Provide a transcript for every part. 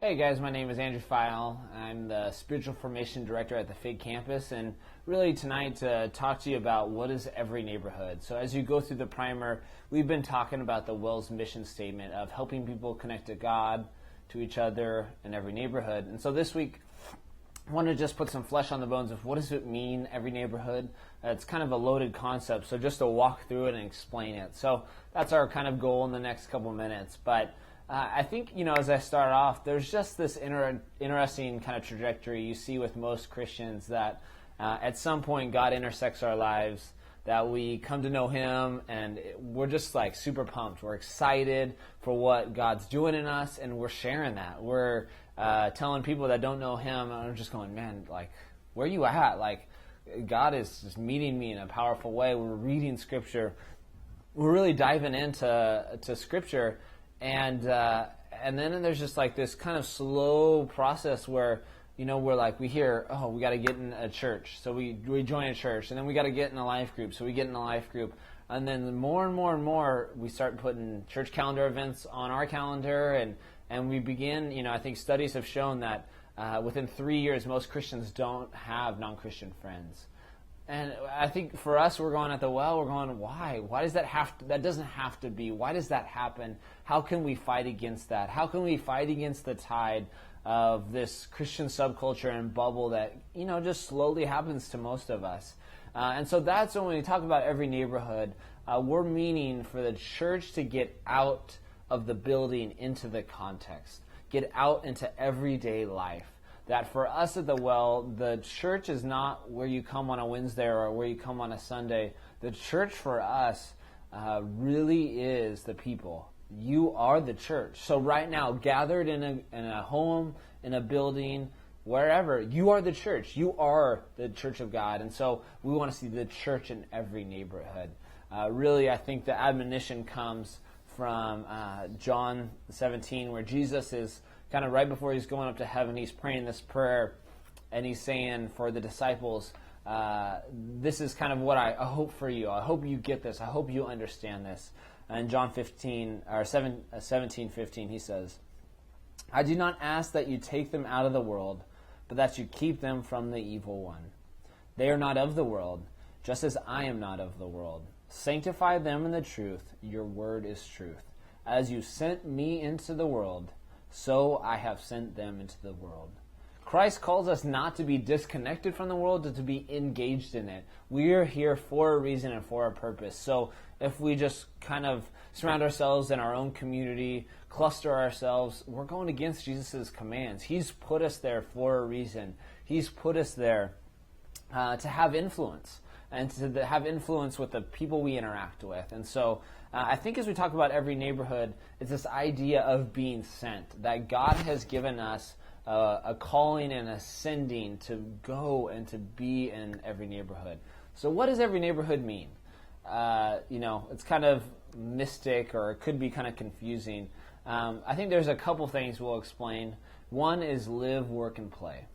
Hey guys, my name is Andrew File. I'm the Spiritual Formation Director at the FIG campus, and really tonight to talk to you about what is every neighborhood. So as you go through the primer, we've been talking about the WELS mission statement of helping people connect to God, to each other, in every neighborhood. And so this week, I want to just put some flesh on the bones of what does it mean, every neighborhood. It's kind of a loaded concept, so just to walk through it and explain it. So that's our kind of goal in the next couple minutes. But I think, as I start off, there's just this interesting kind of trajectory you see with most Christians that at some point God intersects our lives, that we come to know Him, and we're just like super pumped. We're excited for what God's doing in us, and we're sharing that. We're telling people that don't know Him, and I'm just going, man, like, where are you at? Like, God is just meeting me in a powerful way. We're reading Scripture. We're really diving into Scripture. And then there's just like this kind of slow process where, we're like, we hear, oh, we got to get in a church. So we join a church, and then we got to get in a life group. So we get in a life group. And then more and more and more, we start putting church calendar events on our calendar. And we begin, I think studies have shown that within 3 years, most Christians don't have non-Christian friends. And I think for us, we're going we're going, why? Why does that have to, that doesn't have to be. Why does that happen? How can we fight against that? How can we fight against the tide of this Christian subculture and bubble that, just slowly happens to most of us? And so that's when we talk about every neighborhood, we're meaning for the church to get out of the building into the context, get out into everyday life. That for us at the Well, the church is not where you come on a Wednesday or where you come on a Sunday. The church for us really is the people. You are the church. So right now, gathered in a home, in a building, wherever, you are the church. You are the church of God. And so we want to see the church in every neighborhood. Really, I think the admonition comes from John 17, where Jesus is kind of right before he's going up to heaven, he's praying this prayer, and he's saying for the disciples, this is kind of what I hope for you. I hope you get this. I hope you understand this. In John 17:15, he says, I do not ask that you take them out of the world, but that you keep them from the evil one. They are not of the world, just as I am not of the world. Sanctify them in the truth. Your word is truth. As you sent me into the world, so I have sent them into the world. Christ calls us not to be disconnected from the world, but to be engaged in it. We are here for a reason and for a purpose. So if we just kind of surround ourselves in our own community, cluster ourselves, we're going against Jesus' commands. He's put us there for a reason. He's put us there to have influence, and to have influence with the people we interact with. And so I think as we talk about every neighborhood, it's this idea of being sent, that God has given us a calling and a sending to go and to be in every neighborhood. So what does every neighborhood mean? It's kind of mystic, or it could be kind of confusing. I think there's a couple things we'll explain. One is live, work, and play.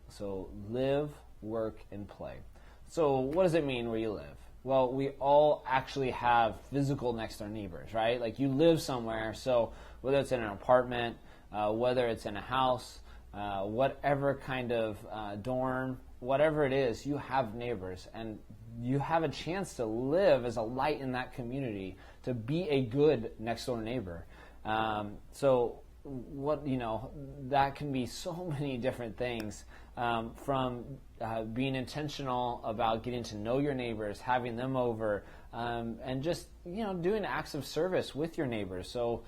So live, work, and play. So what does it mean where you live? Well, we all actually have physical next door neighbors, right? Like you live somewhere, so whether it's in an apartment, whether it's in a house, whatever kind of dorm, whatever it is, you have neighbors, and you have a chance to live as a light in that community, to be a good next door neighbor. That can be so many different things, from being intentional about getting to know your neighbors, having them over, and just, doing acts of service with your neighbors. So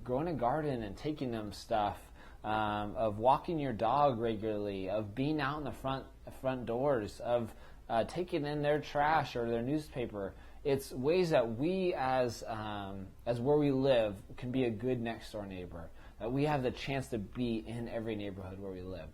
growing a garden and taking them stuff, of walking your dog regularly, of being out in the front doors, of taking in their trash or their newspaper. It's ways that we as where we live can be a good next door neighbor. That we have the chance to be in every neighborhood where we live.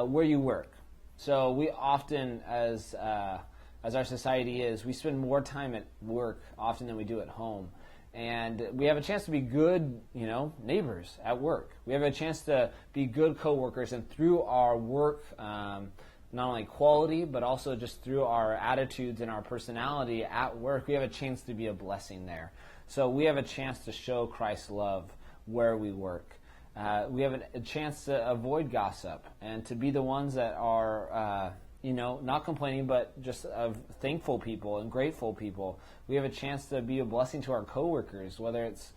Where you work. So we often, as our society is, we spend more time at work often than we do at home. And we have a chance to be good, neighbors at work. We have a chance to be good coworkers, and through our work, not only quality, but also just through our attitudes and our personality at work, we have a chance to be a blessing there. So we have a chance to show Christ's love where we work. We have a chance to avoid gossip and to be the ones that are, not complaining, but just of thankful people and grateful people. We have a chance to be a blessing to our coworkers, whether it's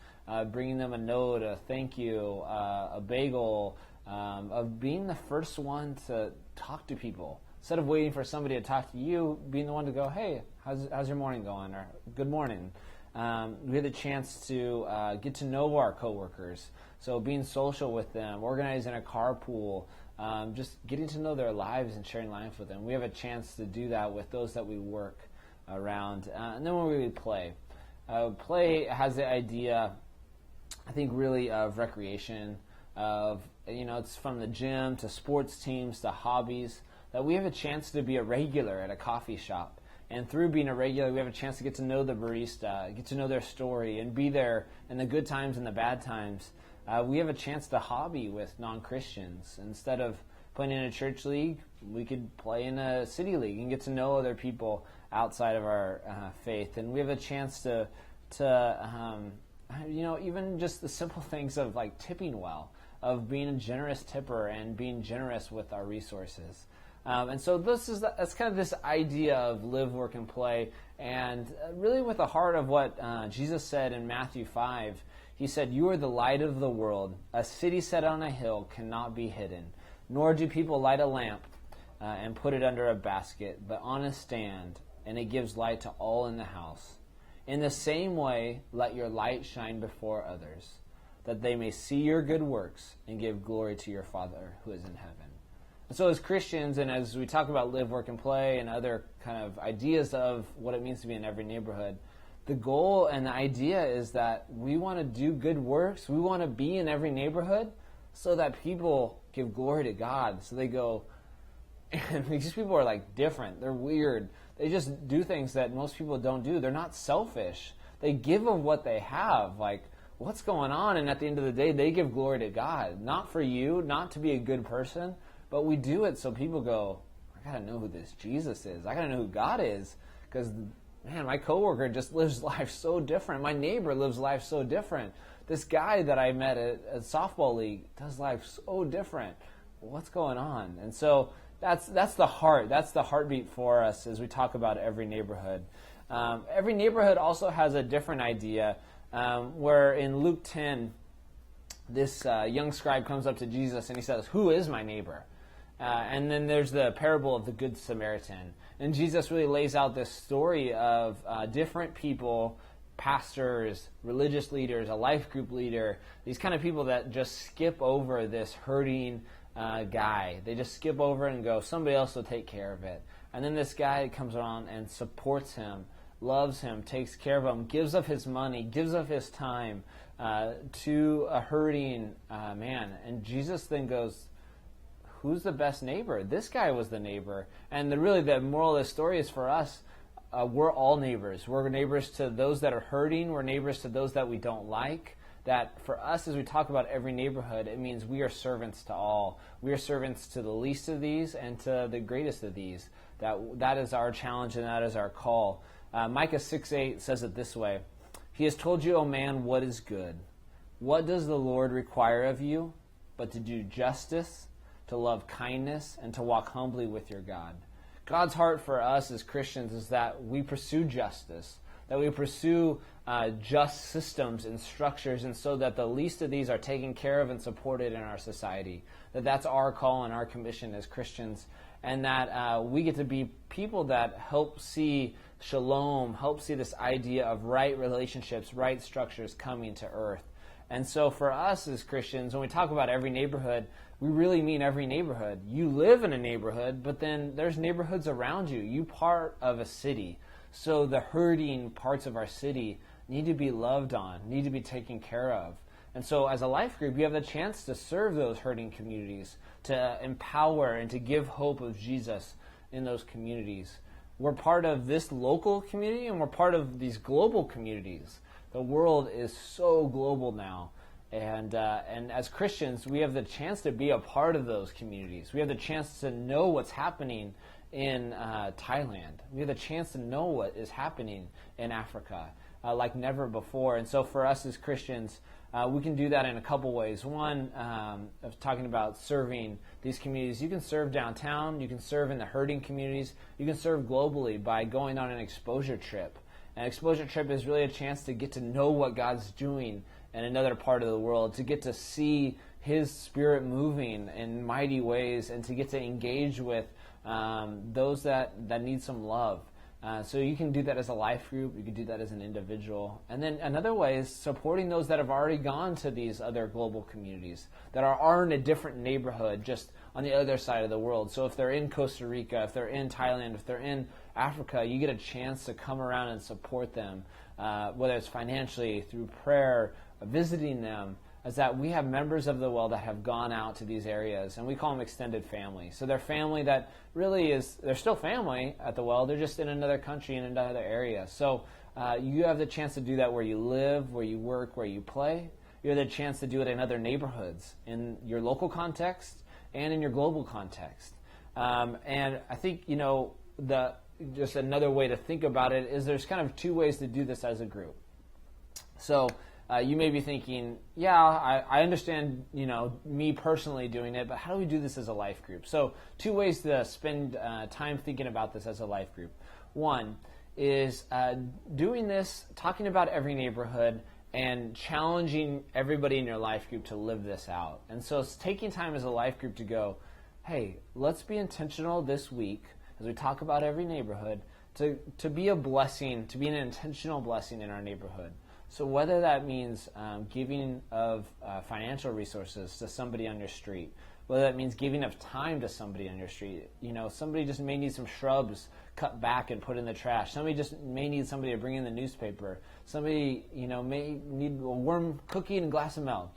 bringing them a note, a thank you, a bagel, of being the first one to talk to people. Instead of waiting for somebody to talk to you, being the one to go, hey, how's your morning going? Or good morning. We had the chance to get to know our coworkers. So being social with them, organizing a carpool, just getting to know their lives and sharing life with them. We have a chance to do that with those that we work around. And then when we play. Play has the idea, I think, really of recreation, of, it's from the gym to sports teams to hobbies, that we have a chance to be a regular at a coffee shop. And through being a regular, we have a chance to get to know the barista, get to know their story, and be there in the good times and the bad times. We have a chance to hobby with non-Christians. Instead of playing in a church league, we could play in a city league and get to know other people outside of our faith. And we have a chance to even just the simple things of like tipping well, of being a generous tipper and being generous with our resources. And so that's kind of this idea of live, work, and play, and really with the heart of what Jesus said in Matthew 5. He said, "You are the light of the world. A city set on a hill cannot be hidden, nor do people light a lamp and put it under a basket, but on a stand, and it gives light to all in the house. In the same way, let your light shine before others, that they may see your good works and give glory to your Father who is in heaven." And so as Christians, and as we talk about live, work, and play, and other kind of ideas of what it means to be in every neighborhood, the goal and the idea is that we want to do good works. We want to be in every neighborhood so that people give glory to God. So they go, and these people are like different. They're weird. They just do things that most people don't do. They're not selfish. They give of what they have. Like, what's going on? And at the end of the day, they give glory to God. Not for you, not to be a good person, but we do it so people go, I got to know who this Jesus is. I got to know who God is. Because, man, my coworker just lives life so different. My neighbor lives life so different. This guy that I met at a softball league does life so different. What's going on? And so that's the heart. That's the heartbeat for us as we talk about every neighborhood. Every neighborhood also has a different idea, where in Luke 10, this young scribe comes up to Jesus and he says, "Who is my neighbor?" And then there's the parable of the Good Samaritan. And Jesus really lays out this story of different people, pastors, religious leaders, a life group leader, these kind of people that just skip over this hurting guy. They just skip over it and go, somebody else will take care of it. And then this guy comes around and supports him, loves him, takes care of him, gives of his money, gives of his time to a hurting man. And Jesus then goes, who's the best neighbor? This guy was the neighbor. And the moral of the story is for us, we're all neighbors. We're neighbors to those that are hurting. We're neighbors to those that we don't like. That for us, as we talk about every neighborhood, it means we are servants to all. We are servants to the least of these and to the greatest of these. That is our challenge and that is our call. Micah 6:8 says it this way: "He has told you, O man, what is good. What does the Lord require of you but to do justice, to love kindness, and to walk humbly with your God?" God's heart for us as Christians is that we pursue justice, that we pursue just systems and structures, and so that the least of these are taken care of and supported in our society. That's our call and our commission as Christians, and that we get to be people that help see shalom, help see this idea of right relationships, right structures coming to earth. And so for us as Christians, when we talk about every neighborhood, we really mean every neighborhood. You live in a neighborhood, but then there's neighborhoods around you. You part of a city. So the hurting parts of our city need to be loved on, need to be taken care of. And so as a life group, you have the chance to serve those hurting communities, to empower and to give hope of Jesus in those communities. We're part of this local community, and we're part of these global communities. The world is so global now. And as Christians, we have the chance to be a part of those communities. We have the chance to know what's happening in Thailand. We have the chance to know what is happening in Africa. like never before. And so for us as Christians, we can do that in a couple ways. One, of talking about serving these communities. You can serve downtown. You can serve in the hurting communities. You can serve globally by going on an exposure trip. An exposure trip is really a chance to get to know what God's doing in another part of the world, to get to see His Spirit moving in mighty ways, and to get to engage with those that need some love. So you can do that as a life group. You can do that as an individual. And then another way is supporting those that have already gone to these other global communities, that are in a different neighborhood just on the other side of the world. So if they're in Costa Rica, if they're in Thailand, if they're in Africa, you get a chance to come around and support them, whether it's financially, through prayer, visiting them, is that we have members of the well that have gone out to these areas, and we call them extended family. So they're family that really is, they're still family at the well, they're just in another country, in another area. So you have the chance to do that where you live, where you work, where you play. You have the chance to do it in other neighborhoods, in your local context and in your global context. And I think, just another way to think about it is there's kind of two ways to do this as a group. So you may be thinking, I understand, me personally doing it, but how do we do this as a life group? So 2 ways to spend time thinking about this as a life group. One is doing this, talking about every neighborhood, and challenging everybody in your life group to live this out. And so it's taking time as a life group to go, hey, let's be intentional this week as we talk about every neighborhood to be a blessing, to be an intentional blessing in our neighborhood. So whether that means giving of financial resources to somebody on your street, whether that means giving of time to somebody on your street. Somebody just may need some shrubs cut back and put in the trash. Somebody just may need somebody to bring in the newspaper. Somebody, may need a warm cookie and a glass of milk.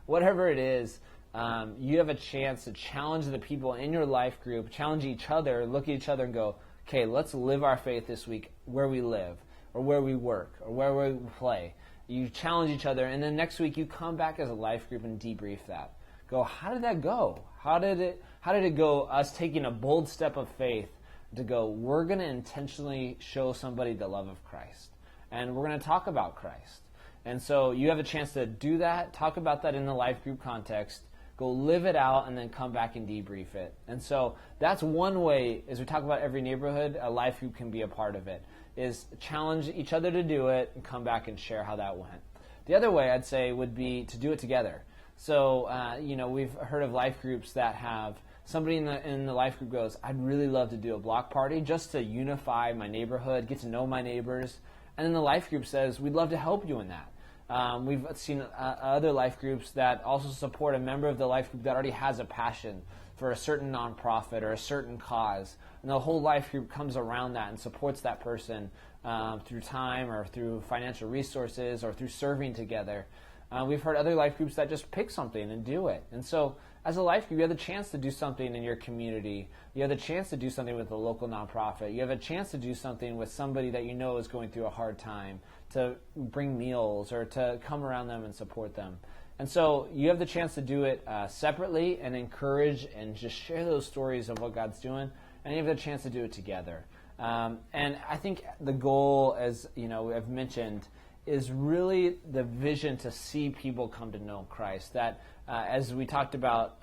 Whatever it is, you have a chance to challenge the people in your life group, challenge each other, look at each other and go, okay, let's live our faith this week where we live, or where we work, or where we play. You challenge each other, and then next week you come back as a life group and debrief that. Go, how did that go? How did it go, us taking a bold step of faith to go, we're going to intentionally show somebody the love of Christ, and we're going to talk about Christ. And so you have a chance to do that, talk about that in the life group context, go live it out, and then come back and debrief it. And so that's one way, as we talk about every neighborhood, a life group can be a part of it, is challenge each other to do it and come back and share how that went. The other way I'd say would be to do it together. So, we've heard of life groups that have somebody in the life group goes, I'd really love to do a block party just to unify my neighborhood, get to know my neighbors. And then the life group says, we'd love to help you in that. We've seen other life groups that also support a member of the life group that already has a passion for a certain nonprofit or a certain cause. And the whole life group comes around that and supports that person through time or through financial resources or through serving together. We've heard other life groups that just pick something and do it. And so as a life group, you have the chance to do something in your community. You have the chance to do something with a local nonprofit. You have a chance to do something with somebody that you know is going through a hard time, to bring meals or to come around them and support them. And so you have the chance to do it separately and encourage and just share those stories of what God's doing, and you have the chance to do it together. And I think the goal, as I've mentioned, is really the vision to see people come to know Christ. That as we talked about,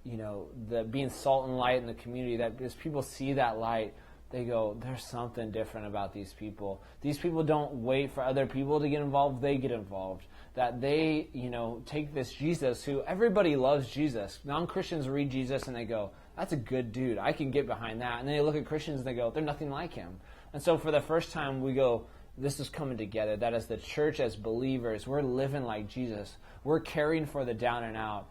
the being salt and light in the community, that as people see that light, they go, there's something different about these people. These people don't wait for other people to get involved, they get involved. That they, take this Jesus, who everybody loves Jesus. Non-Christians read Jesus and they go, that's a good dude, I can get behind that. And then they look at Christians and they go, they're nothing like him. And so for the first time we go, this is coming together, that as the church, as believers, we're living like Jesus. We're caring for the down and out.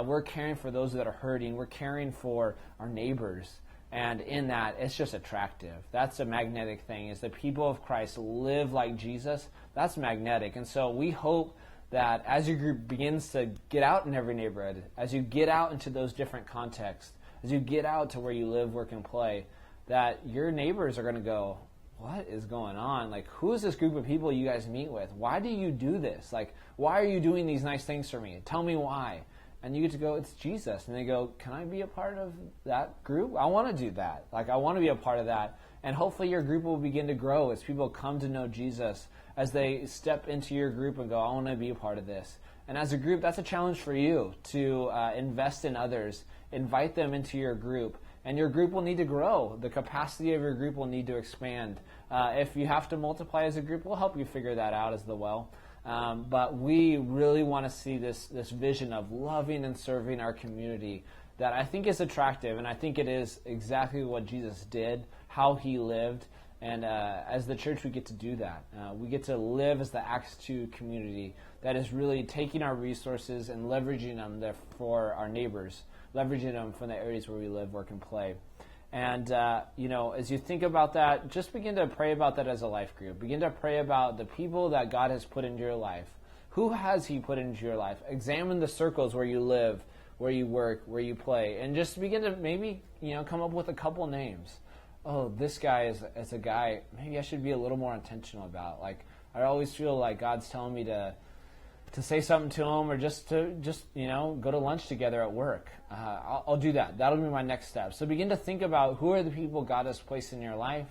We're caring for those that are hurting. We're caring for our neighbors. And in that, it's just attractive. That's a magnetic thing, is the people of Christ live like Jesus. That's magnetic. And so we hope that as your group begins to get out in every neighborhood, as you get out into those different contexts, as you get out to where you live, work, and play, that your neighbors are going to go, what is going on? Like, who is this group of people you guys meet with? Why do you do this? Like, why are you doing these nice things for me? Tell me why. And you get to go, it's Jesus. And they go, can I be a part of that group? I want to do that. Like, I want to be a part of that. And hopefully your group will begin to grow as people come to know Jesus, as they step into your group and go, I want to be a part of this. And as a group, that's a challenge for you to invest in others, invite them into your group, and your group will need to grow. The capacity of your group will need to expand. If you have to multiply as a group, we'll help you figure that out as well. But we really want to see this vision of loving and serving our community that I think is attractive, and I think it is exactly what Jesus did, how he lived, and as the church we get to do that. We get to live as the Acts 2 community that is really taking our resources and leveraging them for our neighbors, leveraging them from the areas where we live, work, and play. And, as you think about that, just begin to pray about that as a life group. Begin to pray about the people that God has put into your life. Who has he put into your life? Examine the circles where you live, where you work, where you play, and just begin to maybe, come up with a couple names. Oh, this guy is a guy maybe I should be a little more intentional about. Like, I always feel like God's telling me to say something to him, or just go to lunch together at work. I'll do that. That'll be my next step. So begin to think about who are the people God has placed in your life.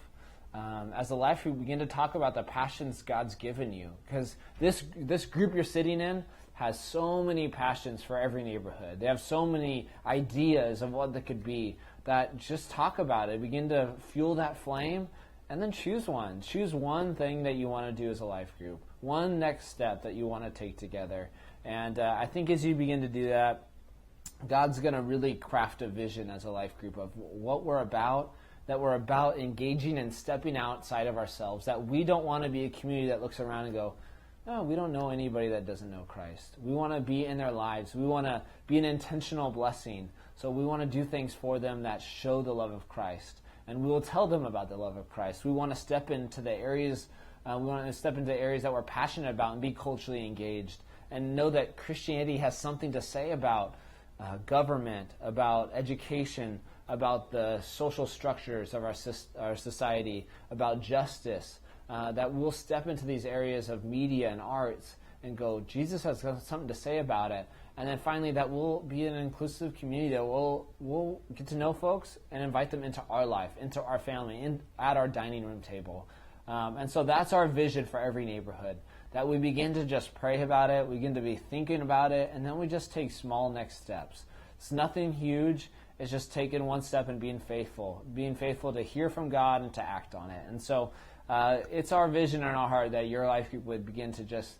As a life group, begin to talk about the passions God's given you, because this group you're sitting in has so many passions for every neighborhood. They have so many ideas of what they could be, that just talk about it. Begin to fuel that flame, and then choose one. Choose one thing that you want to do as a life group, one next step that you want to take together. And I think as you begin to do that, God's going to really craft a vision as a life group of what we're about, that we're about engaging and stepping outside of ourselves, that we don't want to be a community that looks around and go, no, we don't know anybody that doesn't know Christ. We want to be in their lives. We want to be an intentional blessing. So we want to do things for them that show the love of Christ. And we will tell them about the love of Christ. We want to step into the areas that we're passionate about and be culturally engaged, and know that Christianity has something to say about government, about education, about the social structures of our society, about justice, that we'll step into these areas of media and arts and go, Jesus has something to say about it. And then finally, that we'll be an inclusive community that we'll get to know folks and invite them into our life, into our family, at our dining room table. And so that's our vision for every neighborhood, that we begin to just pray about it, we begin to be thinking about it, and then we just take small next steps. It's nothing huge. It's just taking one step and being faithful to hear from God and to act on it. And so it's our vision in our heart that your life group would begin to just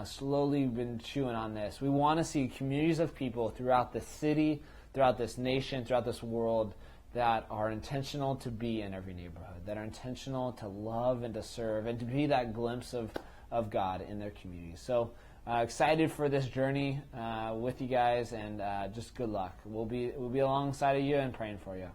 slowly been chewing on this. We want to see communities of people throughout the city, throughout this nation, throughout this world, that are intentional to be in every neighborhood, that are intentional to love and to serve and to be that glimpse of God in their community. So excited for this journey with you guys, and just good luck. We'll be alongside of you and praying for you.